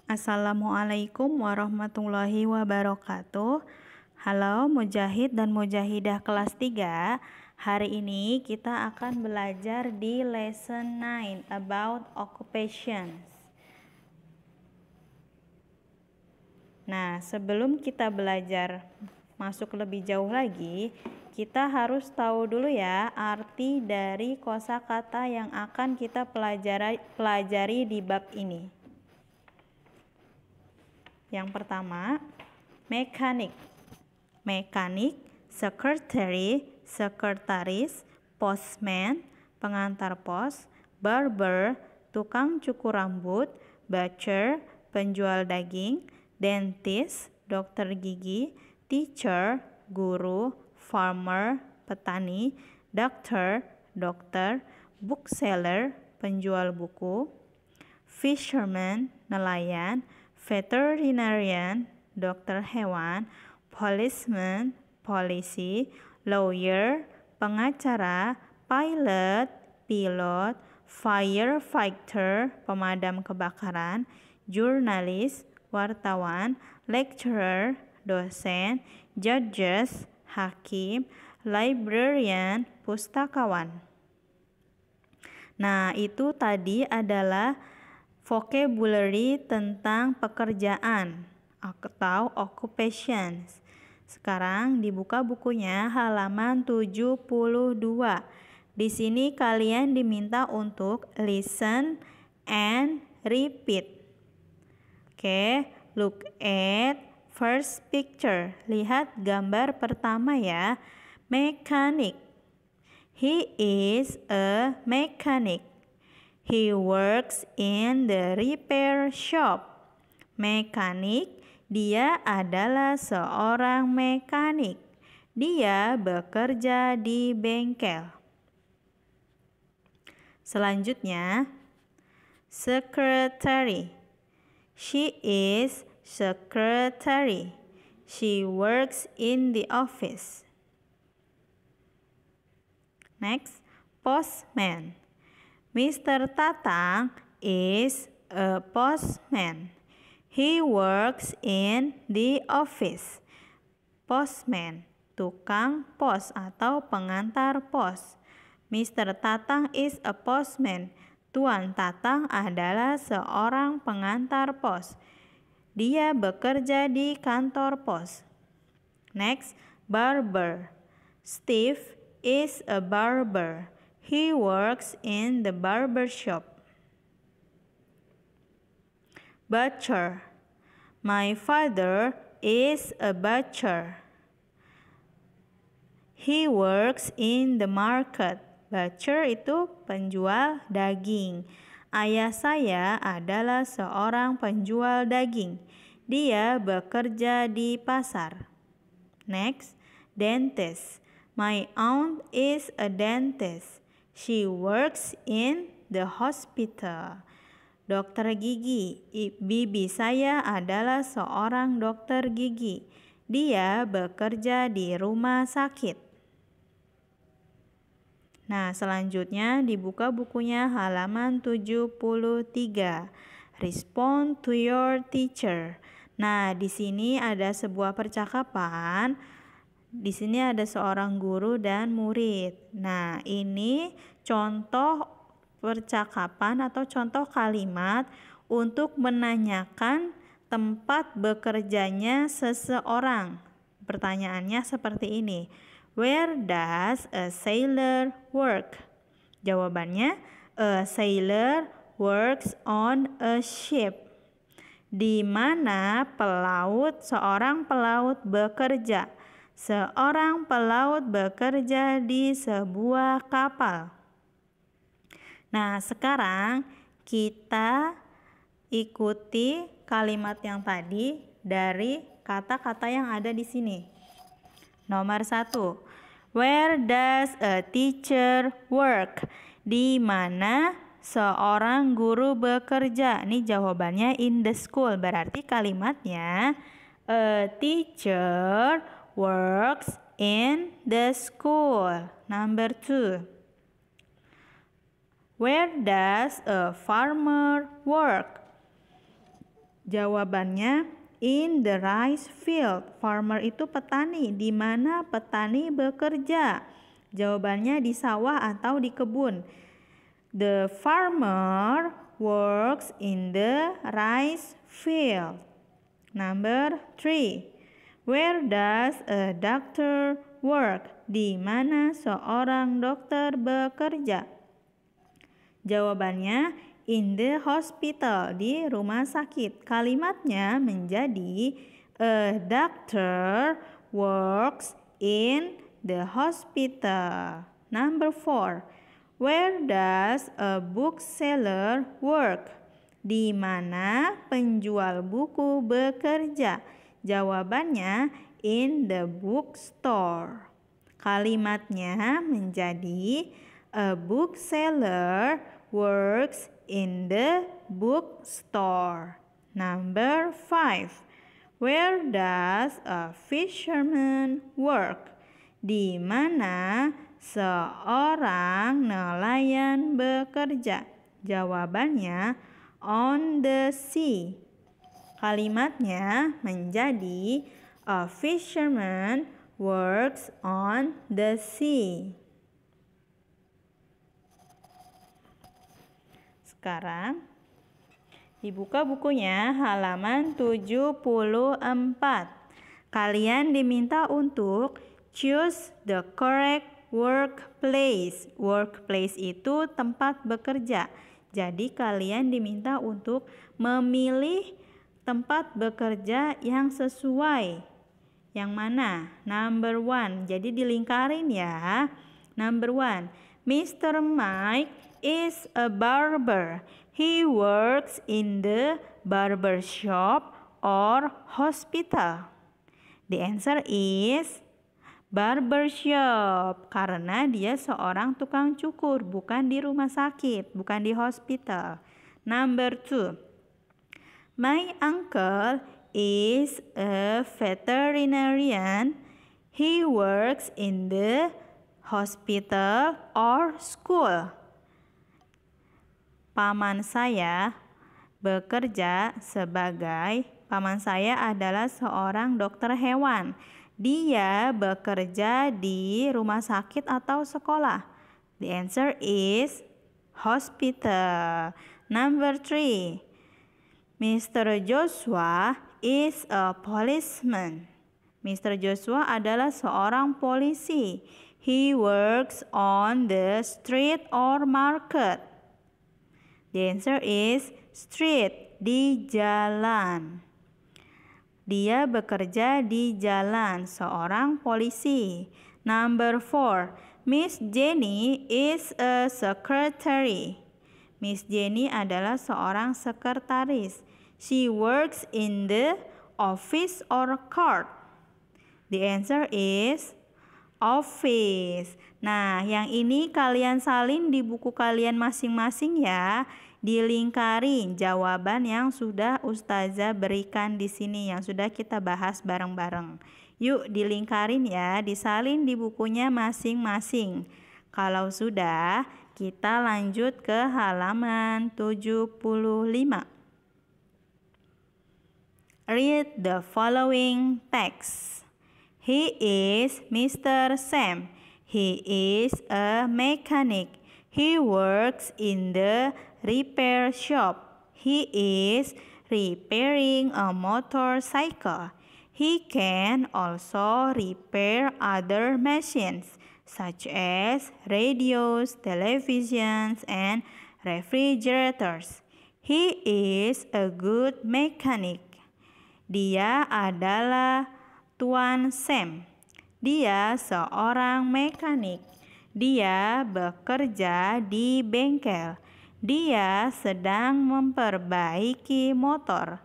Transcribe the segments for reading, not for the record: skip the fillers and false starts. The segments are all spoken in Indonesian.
Assalamualaikum warahmatullahi wabarakatuh. Halo Mujahid dan Mujahidah kelas 3. Hari ini kita akan belajar di lesson 9 about occupations. Nah, sebelum kita belajar masuk lebih jauh lagi, kita harus tahu dulu ya arti dari kosakata yang akan kita pelajari di bab ini. Yang pertama, mekanik. Mekanik, secretary, sekretaris, postman, pengantar pos, barber, tukang cukur rambut, butcher, penjual daging, dentist, dokter gigi, teacher, guru, farmer, petani, doctor, dokter, bookseller, penjual buku, fisherman, nelayan, veterinarian, dokter hewan, policeman, polisi, lawyer, pengacara, pilot, pilot, firefighter, pemadam kebakaran, jurnalis, wartawan, lecturer, dosen, judges, hakim, librarian, pustakawan. Nah, itu tadi adalah vocabulary tentang pekerjaan atau occupations. Sekarang dibuka bukunya halaman 72. Di sini kalian diminta untuk listen and repeat. Oke, look at first picture. Lihat gambar pertama ya. Mechanic. He is a mechanic. He works in the repair shop. Mekanik, dia adalah seorang mekanik. Dia bekerja di bengkel. Selanjutnya, secretary. She is secretary. She works in the office. Next, postman. Mr. Tatang is a postman. He works in the office. Postman, tukang pos atau pengantar pos. Mr. Tatang is a postman. Tuan Tatang adalah seorang pengantar pos. Dia bekerja di kantor pos. Next, barber. Steve is a barber. He works in the barber shop. Butcher. My father is a butcher. He works in the market. Butcher itu penjual daging. Ayah saya adalah seorang penjual daging. Dia bekerja di pasar. Next, dentist. My aunt is a dentist. She works in the hospital. Dokter gigi. Bibi saya adalah seorang dokter gigi. Dia bekerja di rumah sakit. Nah, selanjutnya dibuka bukunya halaman 73. Respond to your teacher. Nah, di sini ada sebuah percakapan. Di sini ada seorang guru dan murid. Nah, ini contoh percakapan atau contoh kalimat untuk menanyakan tempat bekerjanya seseorang. Pertanyaannya seperti ini. Where does a sailor work? Jawabannya, a sailor works on a ship. Di mana seorang pelaut bekerja? Seorang pelaut bekerja di sebuah kapal. Nah, sekarang kita ikuti kalimat yang tadi dari kata-kata yang ada di sini. Nomor 1. Where does a teacher work? Di mana seorang guru bekerja? Ini jawabannya in the school. Berarti kalimatnya a teacher works in the school. Number 2. Where does a farmer work? Jawabannya in the rice field. Farmer itu petani. Di mana petani bekerja? Jawabannya di sawah atau di kebun. The farmer works in the rice field. Number 3. Where does a doctor work? Di mana seorang dokter bekerja? Jawabannya in the hospital, di rumah sakit. Kalimatnya menjadi a doctor works in the hospital. Number 4. Where does a bookseller work? Di mana penjual buku bekerja? Jawabannya in the bookstore. Kalimatnya menjadi a bookseller works in the bookstore. Number 5. Where does a fisherman work? Di mana seorang nelayan bekerja? Jawabannya on the sea. Kalimatnya menjadi a fisherman works on the sea. Sekarang dibuka bukunya halaman 74. Kalian diminta untuk choose the correct workplace. Workplace itu tempat bekerja. Jadi kalian diminta untuk memilih tempat bekerja yang sesuai. Yang mana? Number 1. Jadi dilingkarin ya. Number 1. Mr. Mike is a barber. He works in the barber shop or hospital. The answer is barber shop. Karena dia seorang tukang cukur, bukan di rumah sakit, bukan di hospital. Number 2. My uncle is a veterinarian. He works in the hospital or school. Paman saya adalah seorang dokter hewan. Dia bekerja di rumah sakit atau sekolah. The answer is hospital. Number 3. Mr. Joshua is a policeman. Mr. Joshua adalah seorang polisi. He works on the street or market. The answer is street, di jalan. Dia bekerja di jalan, seorang polisi. Number 4. Miss Jenny is a secretary. Miss Jenny adalah seorang sekretaris. She works in the office or court. The answer is office. Nah, yang ini kalian salin di buku kalian masing-masing ya. Dilingkarin jawaban yang sudah Ustazah berikan di sini, yang sudah kita bahas bareng-bareng. Yuk dilingkarin ya, disalin di bukunya masing-masing. Kalau sudah, kita lanjut ke halaman 75. Read the following text. He is Mr. Sam. He is a mechanic. He works in the repair shop. He is repairing a motorcycle. He can also repair other machines such as radios, televisions, and refrigerators. He is a good mechanic. Dia adalah Tuan Sam. Dia seorang mekanik. Dia bekerja di bengkel. Dia sedang memperbaiki motor.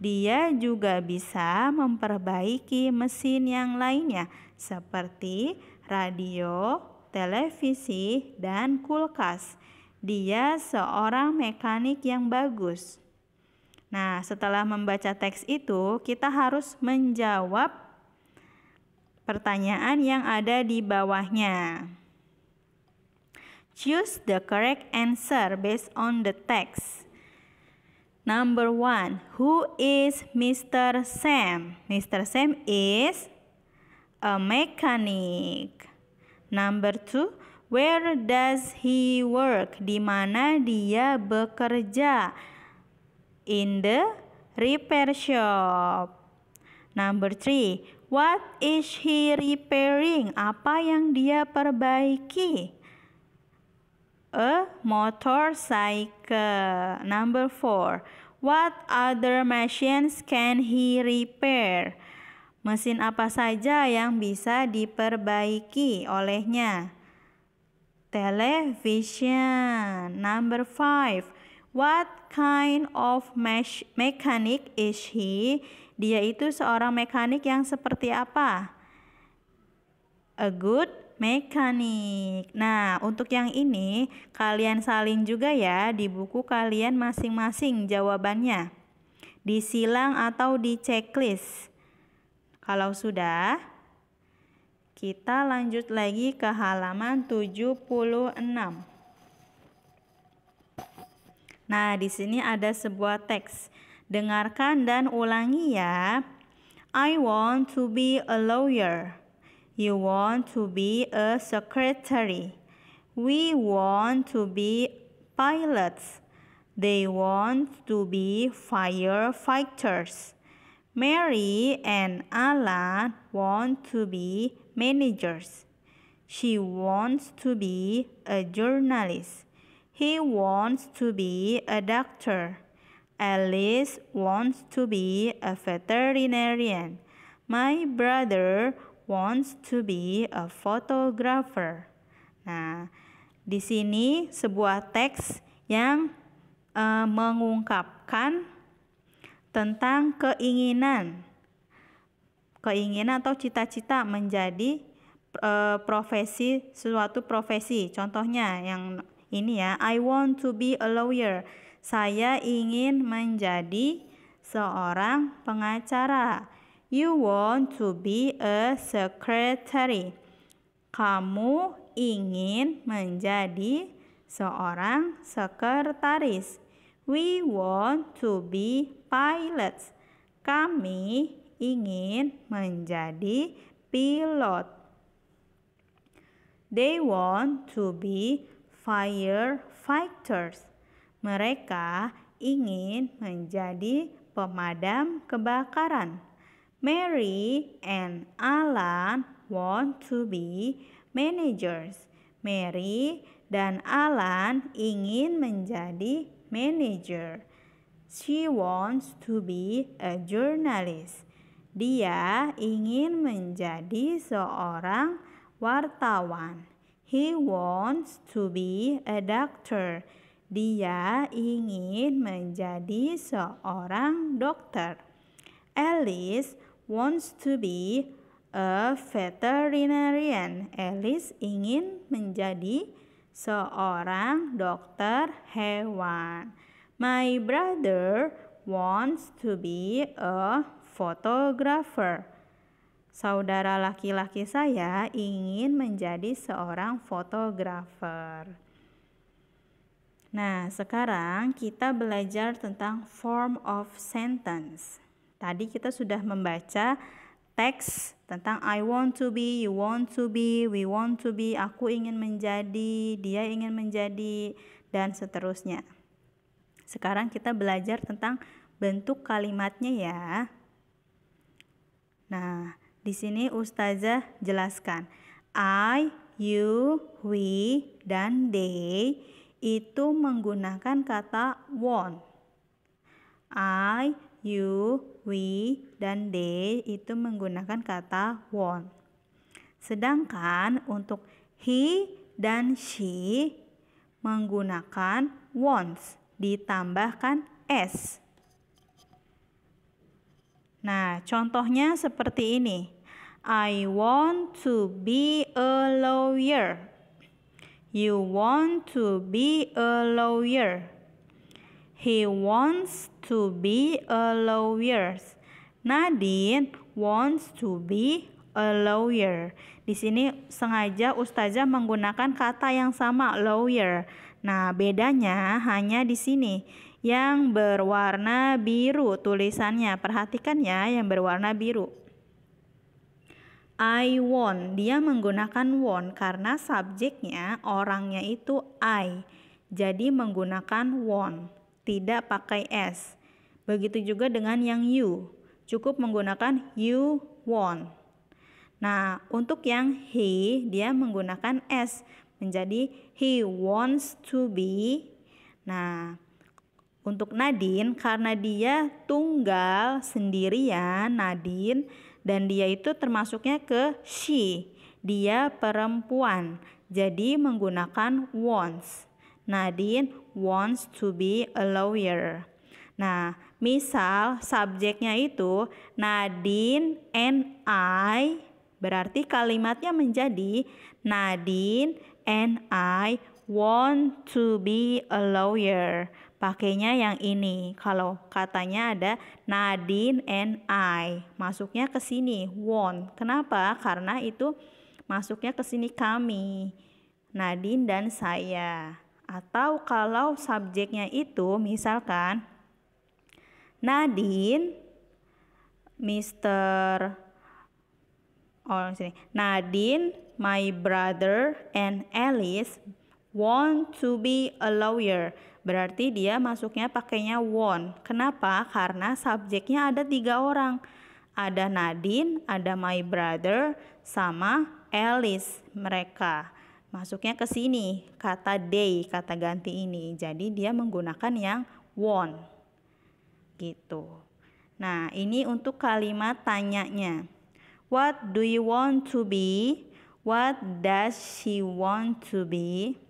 Dia juga bisa memperbaiki mesin yang lainnya seperti radio, televisi, dan kulkas. Dia seorang mekanik yang bagus. Nah, setelah membaca teks itu, kita harus menjawab pertanyaan yang ada di bawahnya. Choose the correct answer based on the text. Number 1, who is Mr. Sam? Mr. Sam is a mechanic. Number 2, where does he work? Di mana dia bekerja? In the repair shop. Number 3, what is he repairing? Apa yang dia perbaiki? A motorcycle. Number 4, what other machines can he repair? Mesin apa saja yang bisa diperbaiki olehnya? Television. Number 5, what kind of mechanic is he? Dia itu seorang mekanik yang seperti apa? A good mechanic. Nah, untuk yang ini kalian salin juga ya di buku kalian masing-masing jawabannya. Di silang atau di checklist. Kalau sudah, kita lanjut lagi ke halaman 76. Nah, di sini ada sebuah teks. Dengarkan dan ulangi ya. I want to be a lawyer. You want to be a secretary. We want to be pilots. They want to be firefighters. Mary and Alan want to be managers. She wants to be a journalist. He wants to be a doctor. Alice wants to be a veterinarian. My brother wants to be a photographer. Nah, di sini sebuah teks yang mengungkapkan tentang keinginan atau cita-cita menjadi suatu profesi. Contohnya yang ini ya, I want to be a lawyer. Saya ingin menjadi seorang pengacara. You want to be a secretary. Kamu ingin menjadi seorang sekretaris. We want to be pilots. Kami ingin menjadi pilot. They want to be firefighters. Mereka ingin menjadi pemadam kebakaran. Mary and Alan want to be managers. Mary dan Alan ingin menjadi manager. She wants to be a journalist. Dia ingin menjadi seorang wartawan. He wants to be a doctor. Dia ingin menjadi seorang dokter. Alice wants to be a veterinarian. Alice ingin menjadi seorang dokter hewan. My brother wants to be a photographer. Saudara laki-laki saya ingin menjadi seorang fotografer. Nah, sekarang kita belajar tentang form of sentence. Tadi kita sudah membaca teks tentang I want to be, you want to be, we want to be, aku ingin menjadi, dia ingin menjadi, dan seterusnya. Sekarang kita belajar tentang bentuk kalimatnya ya. Nah, di sini Ustazah jelaskan. I, you, we, dan they itu menggunakan kata want. I, you, we, dan they itu menggunakan kata want. Sedangkan untuk he dan she menggunakan wants ditambahkan s. Nah, contohnya seperti ini. I want to be a lawyer. You want to be a lawyer. He wants to be a lawyer. Nadine wants to be a lawyer. Di sini sengaja Ustazah menggunakan kata yang sama, lawyer. Nah, bedanya hanya di sini. yang berwarna biru tulisannya. Perhatikan ya, yang berwarna biru. I want, dia menggunakan want karena subjeknya orangnya itu I. Jadi menggunakan want, tidak pakai S. Begitu juga dengan yang you, cukup menggunakan you want. Nah, untuk yang he, dia menggunakan S, menjadi he wants to be. Nah, untuk Nadine, karena dia tunggal sendirian, Nadine, dan dia itu termasuknya ke she, dia perempuan, jadi menggunakan wants. Nadine wants to be a lawyer. Nah, misal subjeknya itu Nadine and I, berarti kalimatnya menjadi Nadine and I want to be a lawyer. Pakainya yang ini. Kalau katanya ada Nadine and I, masuknya ke sini want. Kenapa? Karena itu masuknya ke sini kami, Nadine dan saya. Atau kalau subjeknya itu misalkan Nadine, Nadine, my brother and Alice want to be a lawyer. Berarti dia masuknya pakainya want. Kenapa? Karena subjeknya ada 3 orang. Ada Nadine, ada my brother, sama Alice. Mereka masuknya ke sini. Kata they, kata ganti ini. Jadi dia menggunakan yang want. Gitu. Nah, ini untuk kalimat tanyanya. What do you want to be? What does she want to be?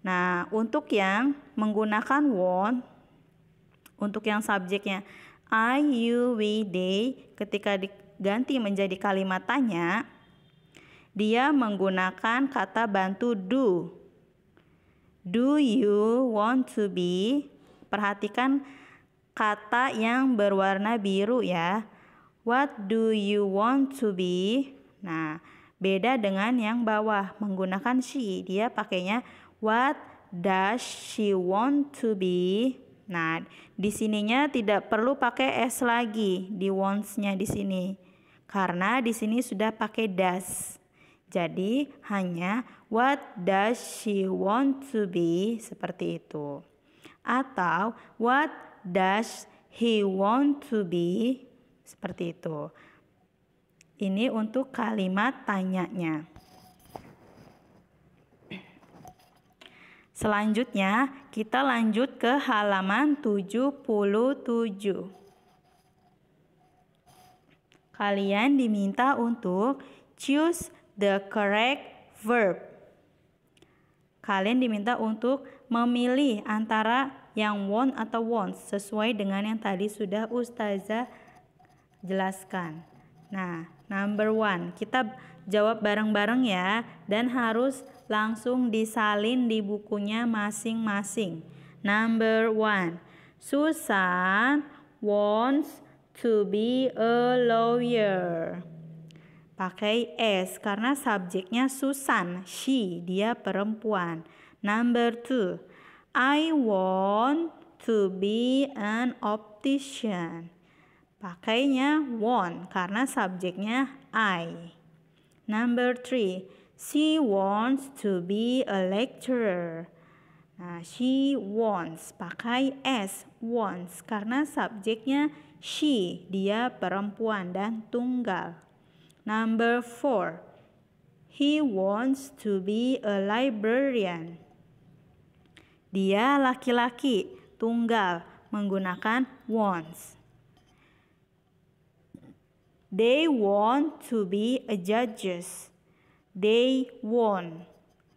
Nah, untuk yang menggunakan want, untuk yang subjeknya I, you, we, they, ketika diganti menjadi kalimat tanya, dia menggunakan kata bantu do. Do you want to be? Perhatikan kata yang berwarna biru ya. What do you want to be? Nah, beda dengan yang bawah menggunakan she, dia pakainya what does she want to be? Nah, di sininya tidak perlu pakai S lagi di wants-nya di sini. Karena di sini sudah pakai does. Jadi hanya what does she want to be, seperti itu. Atau what does he want to be, seperti itu. Ini untuk kalimat tanyanya. Selanjutnya, kita lanjut ke halaman 77. Kalian diminta untuk choose the correct verb. Kalian diminta untuk memilih antara yang want atau wants sesuai dengan yang tadi sudah Ustazah jelaskan. Nah, number 1, kita jawab bareng-bareng ya, dan harus langsung disalin di bukunya masing-masing. Number 1, Susan wants to be a lawyer. Pakai S karena subjeknya Susan, she, dia perempuan. Number 2, I want to be an optician. Pakainya want karena subjeknya I. Number 3, she wants to be a lecturer. Nah, she wants, pakai S, wants, karena subjeknya she, dia perempuan dan tunggal. Number 4, he wants to be a librarian. Dia laki-laki, tunggal, menggunakan wants. They want to be a judges. They want,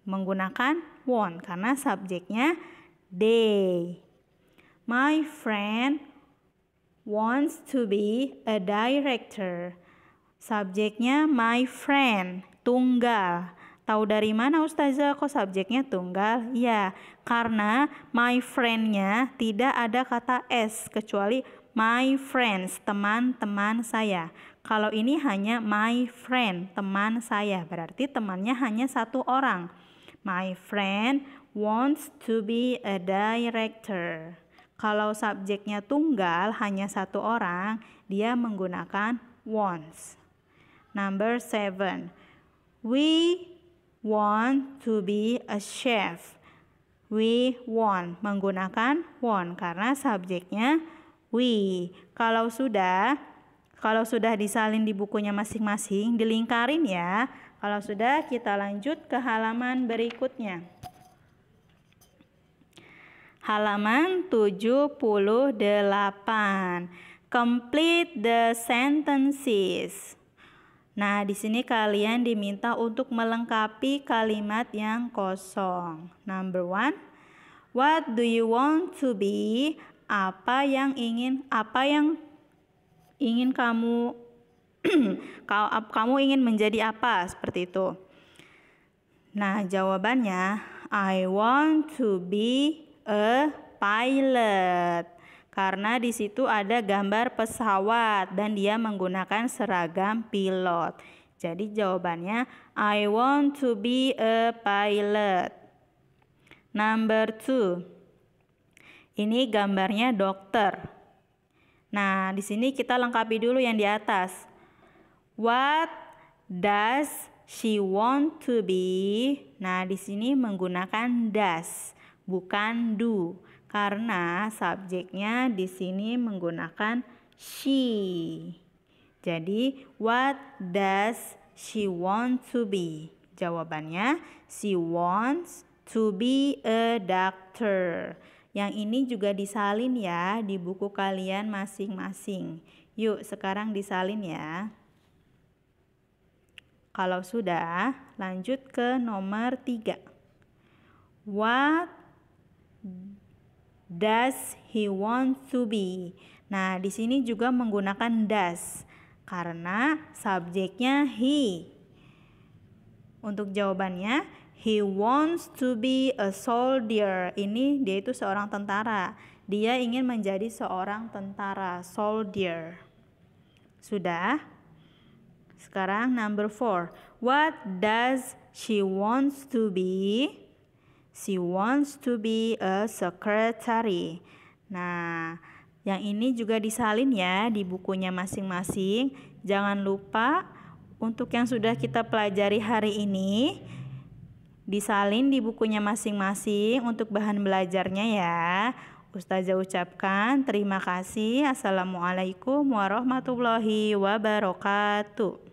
menggunakan want karena subjeknya they. My friend wants to be a director. Subjeknya my friend, tunggal. Tahu dari mana Ustazah kok subjeknya tunggal? Ya, karena my friend-nya tidak ada kata S kecuali my friends, teman-teman saya. Kalau ini hanya my friend, teman saya, berarti temannya hanya 1 orang. My friend wants to be a director. Kalau subjeknya tunggal, hanya satu orang, dia menggunakan wants. Number 7. We want to be a chef. We want menggunakan want karena subjeknya we. Kalau sudah disalin di bukunya masing-masing, dilingkarin ya. Kalau sudah, kita lanjut ke halaman berikutnya. Halaman 78. Complete the sentences. Nah, di sini kalian diminta untuk melengkapi kalimat yang kosong. Number 1. What do you want to be? Apa yang ingin kamu kamu ingin menjadi apa? Seperti itu. Nah, jawabannya I want to be a pilot. Karena di situ ada gambar pesawat dan dia menggunakan seragam pilot. Jadi jawabannya I want to be a pilot. Number 2. Ini gambarnya dokter. Nah, di sini kita lengkapi dulu yang di atas. What does she want to be? Nah, di sini menggunakan does, bukan do. Karena subjeknya di sini menggunakan she. Jadi, what does she want to be? Jawabannya, she wants to be a doctor. Yang ini juga disalin ya di buku kalian masing-masing. Yuk, sekarang disalin ya. Kalau sudah, lanjut ke nomor 3. What does he want to be? Nah, di sini juga menggunakan does karena subjeknya he. Untuk jawabannya, he wants to be a soldier. Ini dia itu seorang tentara. Dia ingin menjadi seorang tentara, soldier. Sudah? Sekarang number 4. What does she wants to be? She wants to be a secretary. Nah, yang ini juga disalin ya di bukunya masing-masing. Jangan lupa untuk yang sudah kita pelajari hari ini, disalin di bukunya masing-masing untuk bahan belajarnya ya. Ustazah ucapkan terima kasih. Assalamualaikum warahmatullahi wabarakatuh.